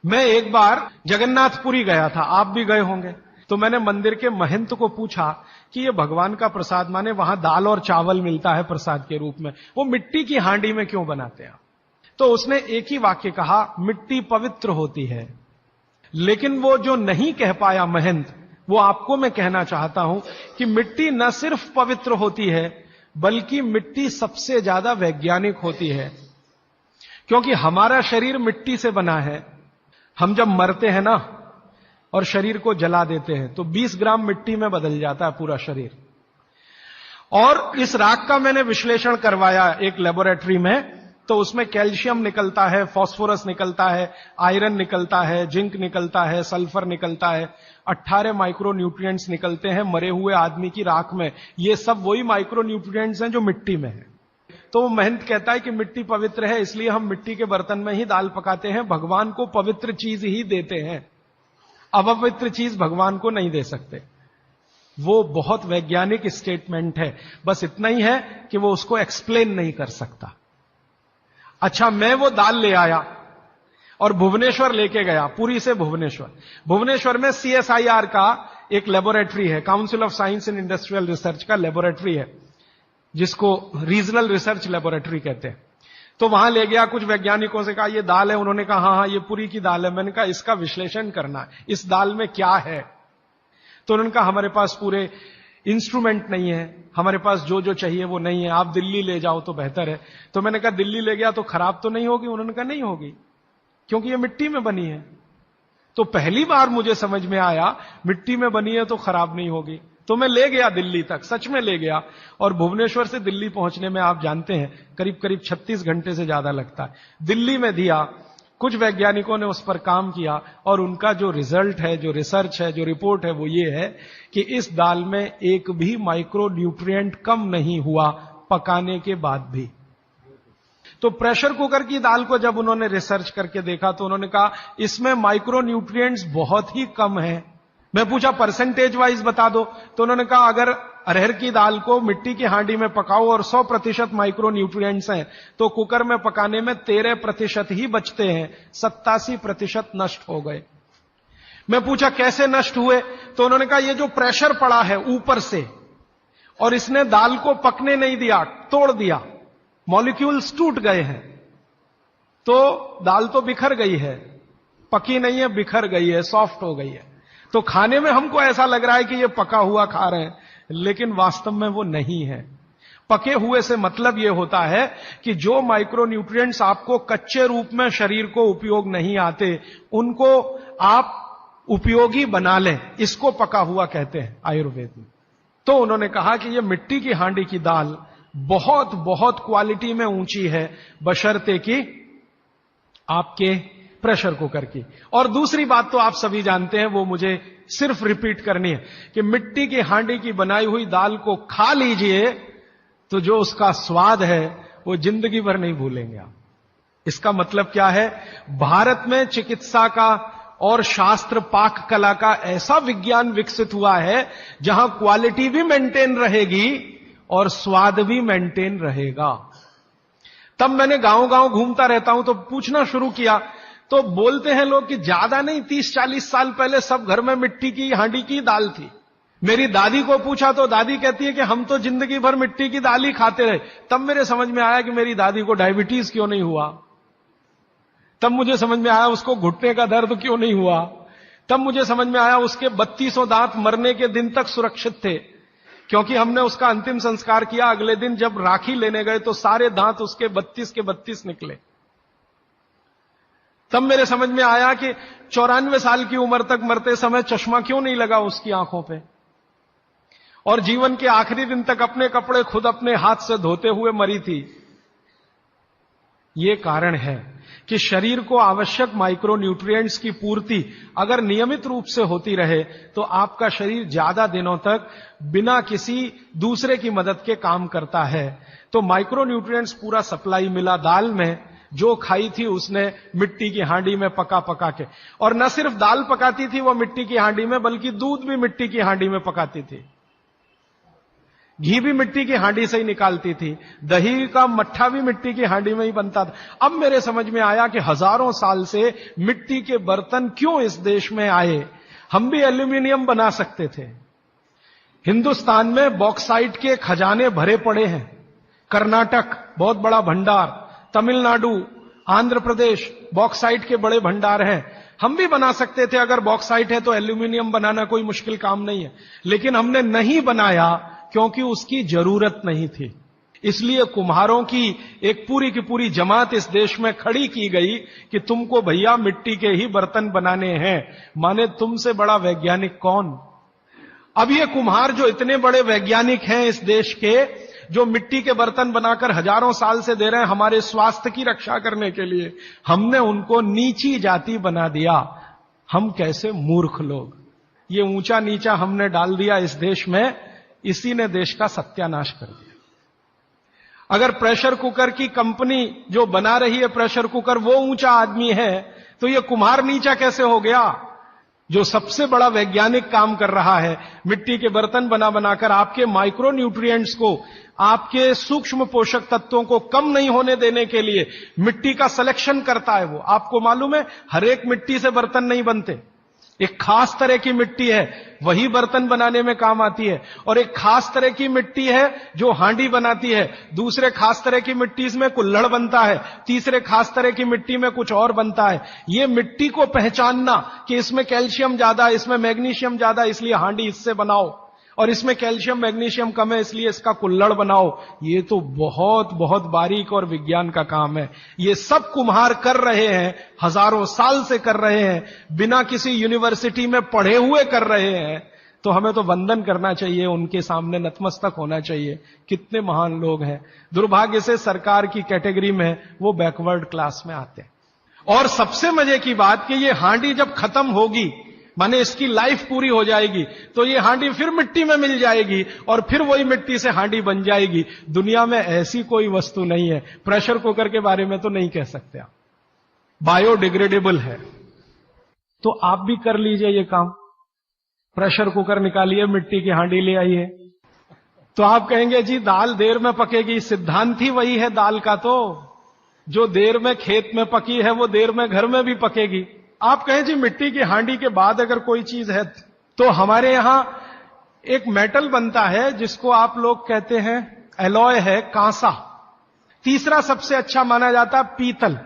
मैं एक बार जगन्नाथपुरी गया था, आप भी गए होंगे। तो मैंने मंदिर के महंत को पूछा कि ये भगवान का प्रसाद, माने वहां दाल और चावल मिलता है प्रसाद के रूप में, वो मिट्टी की हांडी में क्यों बनाते हैं? तो उसने एक ही वाक्य कहा, मिट्टी पवित्र होती है। लेकिन वो जो नहीं कह पाया महंत, वो आपको मैं कहना चाहता हूं कि मिट्टी न सिर्फ पवित्र होती है, बल्कि मिट्टी सबसे ज्यादा वैज्ञानिक होती है। क्योंकि हमारा शरीर मिट्टी से बना है। हम जब मरते हैं ना और शरीर को जला देते हैं तो 20 ग्राम मिट्टी में बदल जाता है पूरा शरीर। और इस राख का मैंने विश्लेषण करवाया एक लेबोरेटरी में, तो उसमें कैल्शियम निकलता है, फास्फोरस निकलता है, आयरन निकलता है, जिंक निकलता है, सल्फर निकलता है, 18 माइक्रो न्यूट्रिएंट्स निकलते हैं मरे हुए आदमी की राख में। ये सब वही माइक्रो न्यूट्रिएंट्स हैं जो मिट्टी में है। तो वो महंत कहता है कि मिट्टी पवित्र है, इसलिए हम मिट्टी के बर्तन में ही दाल पकाते हैं, भगवान को पवित्र चीज ही देते हैं, अपवित्र चीज भगवान को नहीं दे सकते। वो बहुत वैज्ञानिक स्टेटमेंट है, बस इतना ही है कि वो उसको एक्सप्लेन नहीं कर सकता। अच्छा, मैं वो दाल ले आया और भुवनेश्वर लेके गया, पुरी से भुवनेश्वर। भुवनेश्वर में CSIR का एक लेबोरेटरी है, council of science and industrial research का लेबोरेटरी है, जिसको रीजनल रिसर्च लेबोरेटरी कहते हैं। तो वहां ले गया, कुछ वैज्ञानिकों से कहा ये दाल है, उन्होंने कहा हाँ ये पुरी की दाल है। मैंने कहा इसका विश्लेषण करना है, इस दाल में क्या है? तो उन्होंने कहा हमारे पास पूरे इंस्ट्रूमेंट नहीं है, हमारे पास जो जो चाहिए वो नहीं है, आप दिल्ली ले जाओ तो बेहतर है। तो मैंने कहा दिल्ली ले गया तो खराब तो नहीं होगी? उन्होंने कहा नहीं होगी, क्योंकि ये मिट्टी में बनी है। तो पहली बार मुझे समझ में आया मिट्टी में बनी है तो खराब नहीं होगी। तो मैं ले गया दिल्ली तक, सच में ले गया। और भुवनेश्वर से दिल्ली पहुंचने में आप जानते हैं करीब करीब 36 घंटे से ज्यादा लगता है। दिल्ली में दिया, कुछ वैज्ञानिकों ने उस पर काम किया और उनका जो रिजल्ट है, जो रिसर्च है, जो रिपोर्ट है, वो ये है कि इस दाल में एक भी माइक्रो न्यूट्रिएंट कम नहीं हुआ पकाने के बाद भी। तो प्रेशर कुकर की दाल को जब उन्होंने रिसर्च करके देखा तो उन्होंने कहा इसमें माइक्रो न्यूट्रिएंट्स बहुत ही कम है। मैं पूछा परसेंटेज वाइज बता दो, तो उन्होंने कहा अगर अरहर की दाल को मिट्टी की हांडी में पकाओ और 100% माइक्रो न्यूट्रिएंट्स हैं, तो कुकर में पकाने में 13% ही बचते हैं, 87% नष्ट हो गए। मैं पूछा कैसे नष्ट हुए? तो उन्होंने कहा ये जो प्रेशर पड़ा है ऊपर से और इसने दाल को पकने नहीं दिया, तोड़ दिया, मॉलिक्यूल्स टूट गए हैं, तो दाल तो बिखर गई है, पकी नहीं है, बिखर गई है, सॉफ्ट हो गई है। तो खाने में हमको ऐसा लग रहा है कि ये पका हुआ खा रहे हैं, लेकिन वास्तव में वो नहीं है। पके हुए से मतलब यह होता है कि जो माइक्रो न्यूट्रिएंट्स आपको कच्चे रूप में शरीर को उपयोग नहीं आते, उनको आप उपयोगी बना लें, इसको पका हुआ कहते हैं आयुर्वेद में। तो उन्होंने कहा कि ये मिट्टी की हांडी की दाल बहुत बहुत क्वालिटी में ऊंची है, बशर्ते कि आपके प्रेशर कुकर की। और दूसरी बात तो आप सभी जानते हैं, वो मुझे सिर्फ रिपीट करनी है कि मिट्टी की हांडी की बनाई हुई दाल को खा लीजिए तो जो उसका स्वाद है वो जिंदगी भर नहीं भूलेंगे आप। इसका मतलब क्या है? भारत में चिकित्सा का और शास्त्र पाक कला का ऐसा विज्ञान विकसित हुआ है जहां क्वालिटी भी मेंटेन रहेगी और स्वाद भी मेंटेन रहेगा। तब मैंने गांव गांव घूमता रहता हूं तो पूछना शुरू किया, तो बोलते हैं लोग कि ज्यादा नहीं, 30-40 साल पहले सब घर में मिट्टी की हांडी की दाल थी। मेरी दादी को पूछा तो दादी कहती है कि हम तो जिंदगी भर मिट्टी की दाल ही खाते रहे। तब मेरे समझ में आया कि मेरी दादी को डायबिटीज क्यों नहीं हुआ। तब मुझे समझ में आया उसको घुटने का दर्द क्यों नहीं हुआ। तब मुझे समझ में आया उसके 32 दांत मरने के दिन तक सुरक्षित थे, क्योंकि हमने उसका अंतिम संस्कार किया। अगले दिन जब राखी लेने गए तो सारे दांत उसके 32 के 32 निकले। तब मेरे समझ में आया कि 94 साल की उम्र तक मरते समय चश्मा क्यों नहीं लगा उसकी आंखों पे, और जीवन के आखिरी दिन तक अपने कपड़े खुद अपने हाथ से धोते हुए मरी थी। ये कारण है कि शरीर को आवश्यक माइक्रो न्यूट्रिएंट्स की पूर्ति अगर नियमित रूप से होती रहे तो आपका शरीर ज्यादा दिनों तक बिना किसी दूसरे की मदद के काम करता है। तो माइक्रो न्यूट्रिएंट्स पूरा सप्लाई मिला दाल में, जो खाई थी उसने मिट्टी की हांडी में पका पका के, और न सिर्फ दाल पकाती थी वो मिट्टी की हांडी में, बल्कि दूध भी मिट्टी की हांडी में पकाती थी, घी भी मिट्टी की हांडी से ही निकालती थी, दही का मट्ठा भी मिट्टी की हांडी में ही बनता था। अब मेरे समझ में आया कि हजारों साल से मिट्टी के बर्तन क्यों इस देश में आए, हम भी एल्यूमिनियम बना सकते थे। हिंदुस्तान में बॉक्साइट के खजाने भरे पड़े हैं, कर्नाटक बहुत बड़ा भंडार, तमिलनाडु, आंध्र प्रदेश बॉक्साइट के बड़े भंडार हैं। हम भी बना सकते थे, अगर बॉक्साइट है तो एल्यूमिनियम बनाना कोई मुश्किल काम नहीं है, लेकिन हमने नहीं बनाया क्योंकि उसकी जरूरत नहीं थी। इसलिए कुम्हारों की एक पूरी की पूरी जमात इस देश में खड़ी की गई कि तुमको भैया मिट्टी के ही बर्तन बनाने हैं। माने तुमसे बड़ा वैज्ञानिक कौन? अब ये कुम्हार जो इतने बड़े वैज्ञानिक हैं इस देश के, जो मिट्टी के बर्तन बनाकर हजारों साल से दे रहे हैं हमारे स्वास्थ्य की रक्षा करने के लिए, हमने उनको नीची जाति बना दिया। हम कैसे मूर्ख लोग, ये ऊंचा नीचा हमने डाल दिया इस देश में, इसी ने देश का सत्यानाश कर दिया। अगर प्रेशर कुकर की कंपनी जो बना रही है प्रेशर कुकर वो ऊंचा आदमी है, तो ये कुम्हार नीचा कैसे हो गया? जो सबसे बड़ा वैज्ञानिक काम कर रहा है, मिट्टी के बर्तन बना बनाकर आपके माइक्रो न्यूट्रिएंट्स को, आपके सूक्ष्म पोषक तत्वों को कम नहीं होने देने के लिए मिट्टी का सिलेक्शन करता है वो। आपको मालूम है, हर एक मिट्टी से बर्तन नहीं बनते। एक खास तरह की मिट्टी है वही बर्तन बनाने में काम आती है, और एक खास तरह की मिट्टी है जो हांडी बनाती है, दूसरे खास तरह की मिट्टी में कुल्हड़ बनता है, तीसरे खास तरह की मिट्टी में कुछ और बनता है। ये मिट्टी को पहचानना कि इसमें कैल्शियम ज्यादा, इसमें मैग्नीशियम ज्यादा, इसलिए हांडी इससे बनाओ, और इसमें कैल्शियम मैग्नीशियम कम है इसलिए इसका कुल्हड़ बनाओ, ये तो बहुत बहुत बारीक और विज्ञान का काम है। ये सब कुम्हार कर रहे हैं, हजारों साल से कर रहे हैं, बिना किसी यूनिवर्सिटी में पढ़े हुए कर रहे हैं। तो हमें तो वंदन करना चाहिए, उनके सामने नतमस्तक होना चाहिए। कितने महान लोग हैं। दुर्भाग्य से सरकार की कैटेगरी में वो बैकवर्ड क्लास में आते हैं। और सबसे मजे की बात कि ये हांडी जब खत्म होगी, माने इसकी लाइफ पूरी हो जाएगी, तो ये हांडी फिर मिट्टी में मिल जाएगी और फिर वही मिट्टी से हांडी बन जाएगी। दुनिया में ऐसी कोई वस्तु नहीं है। प्रेशर कुकर के बारे में तो नहीं कह सकते आप, बायोडिग्रेडेबल है। तो आप भी कर लीजिए ये काम, प्रेशर कुकर निकालिए, मिट्टी की हांडी ले आइए। तो आप कहेंगे जी दाल देर में पकेगी, सिद्धांत ही वही है दाल का, तो जो देर में खेत में पकी है वो देर में घर में भी पकेगी। आप कहें जी मिट्टी की हांडी के बाद अगर कोई चीज है, तो हमारे यहां एक मेटल बनता है जिसको आप लोग कहते हैं एलॉय है, कांसा। तीसरा सबसे अच्छा माना जाता है पीतल।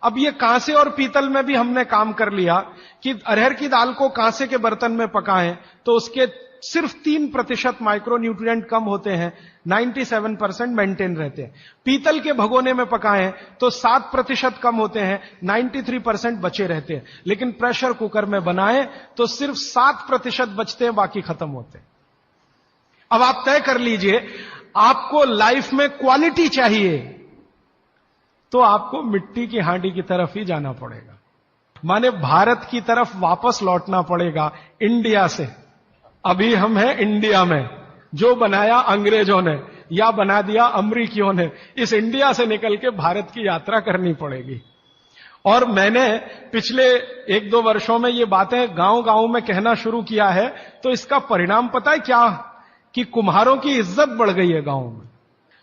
अब ये कांसे और पीतल में भी हमने काम कर लिया कि अरहर की दाल को कांसे के बर्तन में पकाएं तो उसके सिर्फ 3% माइक्रो न्यूट्रिएंट कम होते हैं, 97% मेंटेन रहते हैं। पीतल के भगोने में पकाएं तो 7% कम होते हैं, 93% बचे रहते हैं। लेकिन प्रेशर कुकर में बनाएं तो सिर्फ 7% बचते हैं, बाकी खत्म होते हैं। अब आप तय कर लीजिए, आपको लाइफ में क्वालिटी चाहिए तो आपको मिट्टी की हांडी की तरफ ही जाना पड़ेगा, माने भारत की तरफ वापस लौटना पड़ेगा, इंडिया से। अभी हम हैं इंडिया में, जो बनाया अंग्रेजों ने या बना दिया अमरीकियों ने, इस इंडिया से निकल के भारत की यात्रा करनी पड़ेगी। और मैंने पिछले 1-2 वर्षों में ये बातें गांव गांव में कहना शुरू किया है, तो इसका परिणाम पता है क्या, कि कुम्हारों की इज्जत बढ़ गई है गांव में।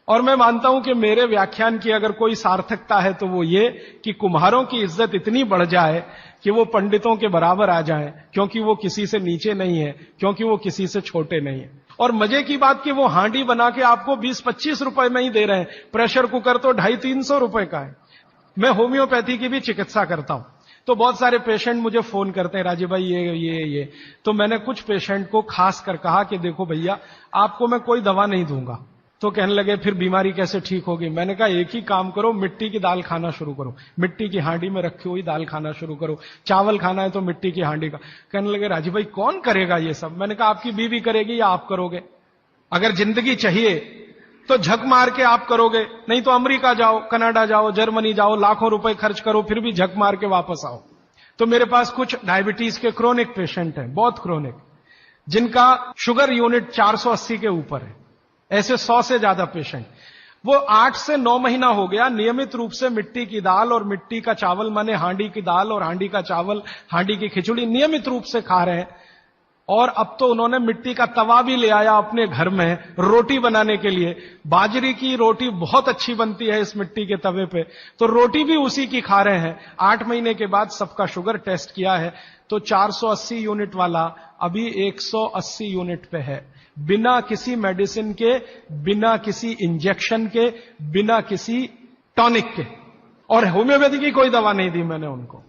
और मैं मानता हूं कि मेरे व्याख्यान की अगर कोई सार्थकता है तो वो ये कि कुम्हारों की इज्जत इतनी बढ़ जाए कि वो पंडितों के बराबर आ जाएं, क्योंकि वो किसी से नीचे नहीं है, क्योंकि वो किसी से छोटे नहीं है। और मजे की बात कि वो हांडी बना के आपको 20-25 रुपए में ही दे रहे हैं, प्रेशर कुकर तो 250-300 रुपए का है। मैं होम्योपैथी की भी चिकित्सा करता हूं, तो बहुत सारे पेशेंट मुझे फोन करते हैं, राजीव भाई ये। तो मैंने कुछ पेशेंट को खास कर कहा कि देखो भैया, आपको मैं कोई दवा नहीं दूंगा। तो कहने लगे फिर बीमारी कैसे ठीक होगी? मैंने कहा एक ही काम करो, मिट्टी की दाल खाना शुरू करो, मिट्टी की हांडी में रखी हुई दाल खाना शुरू करो। चावल खाना है तो मिट्टी की हांडी का। कहने लगे राजीव भाई कौन करेगा ये सब? मैंने कहा आपकी बीवी करेगी या आप करोगे? अगर जिंदगी चाहिए तो झक मार के आप करोगे, नहीं तो अमेरिका जाओ, कनाडा जाओ, जर्मनी जाओ, लाखों रुपए खर्च करो, फिर भी झक मार के वापस आओ। तो मेरे पास कुछ डायबिटीज के क्रोनिक पेशेंट हैं, बहुत क्रोनिक, जिनका शुगर यूनिट 480 के ऊपर है। ऐसे 100 से ज्यादा पेशेंट, वो 8 से 9 महीना हो गया नियमित रूप से मिट्टी की दाल और मिट्टी का चावल, माने हांडी की दाल और हांडी का चावल, हांडी की खिचड़ी नियमित रूप से खा रहे हैं। और अब तो उन्होंने मिट्टी का तवा भी ले आया अपने घर में रोटी बनाने के लिए। बाजरे की रोटी बहुत अच्छी बनती है इस मिट्टी के तवे पे, तो रोटी भी उसी की खा रहे हैं। 8 महीने के बाद सबका शुगर टेस्ट किया है तो 480 यूनिट वाला अभी 180 यूनिट पे है, बिना किसी मेडिसिन के, बिना किसी इंजेक्शन के, बिना किसी टॉनिक के। और होम्योपैथी की कोई दवा नहीं दी मैंने उनको।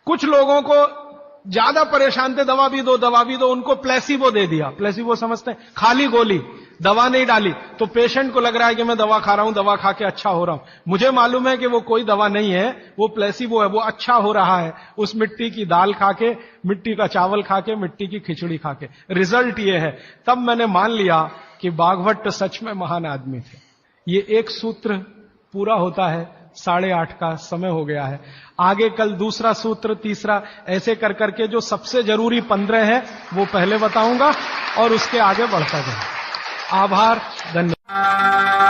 कुछ लोगों को ज्यादा परेशान थे, दवा भी दो दवा भी दो, उनको प्लेसिबो दे दिया। प्लेसिबो समझते हैं, खाली गोली, दवा नहीं डाली। तो पेशेंट को लग रहा है कि मैं दवा खा रहा हूं, दवा खा के अच्छा हो रहा हूं। मुझे मालूम है कि वो कोई दवा नहीं है, वो प्लेसिबो है, वो अच्छा हो रहा है उस मिट्टी की दाल खा के, मिट्टी का चावल खा के, मिट्टी की खिचड़ी खा के। रिजल्ट ये है। तब मैंने मान लिया कि बागभट्ट सच में महान आदमी थे। ये एक सूत्र पूरा होता है, 8:30 का समय हो गया है। आगे कल दूसरा सूत्र, तीसरा, ऐसे कर करके जो सबसे जरूरी 15 है वो पहले बताऊंगा और उसके आगे बढ़ता जाए। आभार, धन्यवाद।